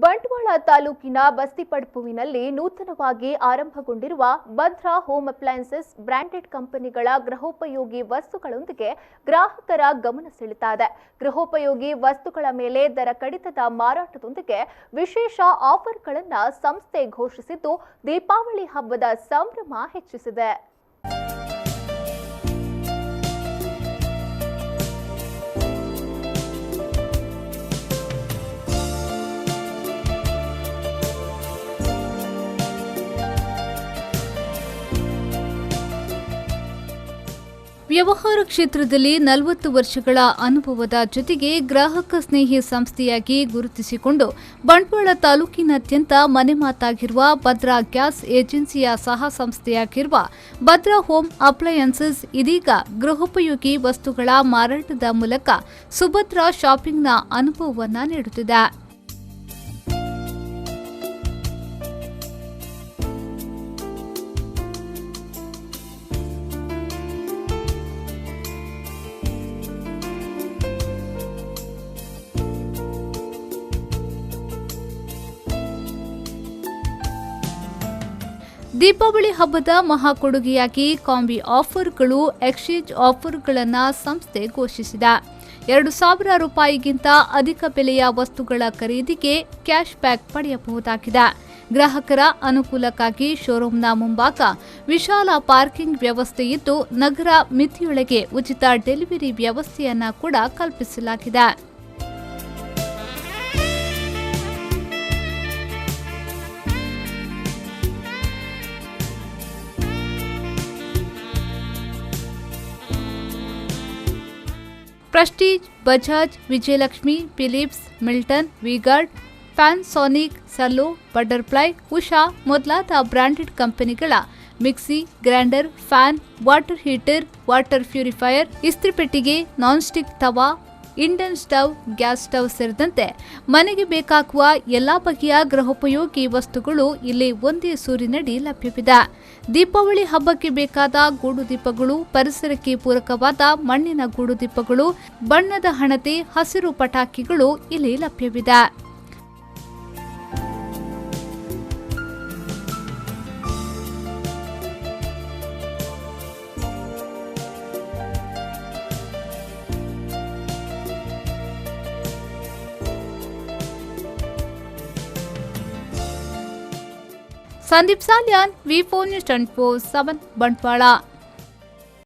ಬಂಟ್ವಾಳ ತಾಲೂಕಿನ ಬಸ್ತಿಪಡ್ಪುವಿನಲ್ಲಿ ನೂತನವಾಗಿ ಆರಂಭಗೊಂಡಿರುವ Bhadra home appliances branded ಕಂಪನಿಗಳ ಗೃಹೋಪಯೋಗಿ ವಸ್ತುಗಳೊಂದಿಗೆ ಗ್ರಾಹಕರ ಗಮನ ಸೆಳೆತಾ ಇದೆ. ಗೃಹೋಪಯೋಗಿ ವಸ್ತುಗಳ ಮೇಲೆ ದರ ಕಡಿತದ ಮಾರಾಟದೊಂದಿಗೆ ವಿಶೇಷ ಆಫರ್ಗಳನ್ನು ಸಂಸ್ಥೆ ಘೋಷಿಸಿದ್ದು ದೀಪಾವಳಿ ಹಬ್ಬದ ಸಂಭ್ರಮ ಹೆಚ್ಚಿಸಿದೆ. ವ್ಯವಹಾರ ಕ್ಷೇತ್ರದಲ್ಲಿ 40 ವರ್ಷಗಳ ಅನುಭವದ ಜೊತೆಗೆ ಗ್ರಾಹಕ ಸ್ನೇಹಿ ಸಂಸ್ಥೆಯಾಗಿ ಗುರುತಿಸಿಕೊಂಡು ಬಂಟ್ವಾಳ ತಾಲೂಕಿನಾದ್ಯಂತ ಮನೆ ಮಾತಾಗಿರುವ ಭದ್ರಾ ಗ್ಯಾಸ್ ಏಜೆನ್ಸಿಯ ಸಹ ಸಂಸ್ಥೆಯಾಗಿರುವ ಭದ್ರಾ ಹೋಮ್ ಅಪ್ಲಯನ್ಸಸ್ ಇದೀಗ ಗೃಹೋಪಯೋಗಿ ವಸ್ತುಗಳ ಮಾರಾಟದ ಮೂಲಕ ಸುಭದ್ರ ಶಾಪಿಂಗ್ನ ಅನುಭವವನ್ನು ನೀಡುತ್ತಿದೆ. ದೀಪಾವಳಿ ಹಬ್ಬದ ಮಹಾ ಕೊಡುಗೆಯಾಗಿ ಕಾಂಬಿ ಆಫರ್ಗಳು, ಎಕ್ಸ್ಚೇಂಜ್ ಆಫರ್ಗಳನ್ನು ಸಂಸ್ಥೆ ಘೋಷಿಸಿದೆ. 2,000 ರೂಪಾಯಿಗಿಂತ ಅಧಿಕ ಬೆಲೆಯ ವಸ್ತುಗಳ ಖರೀದಿಗೆ ಕ್ಯಾಶ್ ಬ್ಯಾಕ್ ಪಡೆಯಬಹುದಾಗಿದೆ. ಗ್ರಾಹಕರ ಅನುಕೂಲಕ್ಕಾಗಿ ಶೋರೂಮ್ನ ಮುಂಭಾಗ ವಿಶಾಲ ಪಾರ್ಕಿಂಗ್ ವ್ಯವಸ್ಥೆ ಇದ್ದು, ನಗರ ಮಿತಿಯೊಳಗೆ ಉಚಿತ ಡೆಲಿವರಿ ವ್ಯವಸ್ಥೆಯನ್ನು ಕೂಡ ಕಲ್ಪಿಸಲಾಗಿದೆ. Prestige, Bajaj, Vijayalakshmi, Philips, Milton, V Guard, Panasonic, Cello, Butterfly, Usha ಮೊದಲಾದ ಬ್ರಾಂಡೆಡ್ ಕಂಪನಿಗಳ mixie, grinder, fan, water heater, water purifier, ಇಸ್ತ್ರಿಪೆಟ್ಟಿಗೆ, non stick tawa, Indane stove, gas stove ಸೇರಿದಂತೆ ಮನೆಗೆ ಬೇಕಾಗುವ ಎಲ್ಲಾ ಬಗೆಯ ಗೃಹೋಪಯೋಗಿ ವಸ್ತುಗಳು ಇಲ್ಲಿ ಒಂದೇ ಸೂರಿನಡಿ ಲಭ್ಯವಿದೆ. ದೀಪಾವಳಿ ಹಬ್ಬಕ್ಕೆ ಬೇಕಾದ ಗೂಡು ದೀಪಗಳು, ಪರಿಸರಕ್ಕೆ ಪೂರಕವಾದ ಮಣ್ಣಿನ ಗೂಡು ದೀಪಗಳು, ಬಣ್ಣದ ಹಣತೆ, ಹಸಿರು ಪಟಾಕಿಗಳು ಇಲ್ಲಿ ಲಭ್ಯವಿದೆ. ಸಂದೀಪ್ ಸಾಲ್ಯಾನ್, ವಿ4 ನ್ಯೂಸ್ 24/7 ಬಂಟ್ವಾಳ.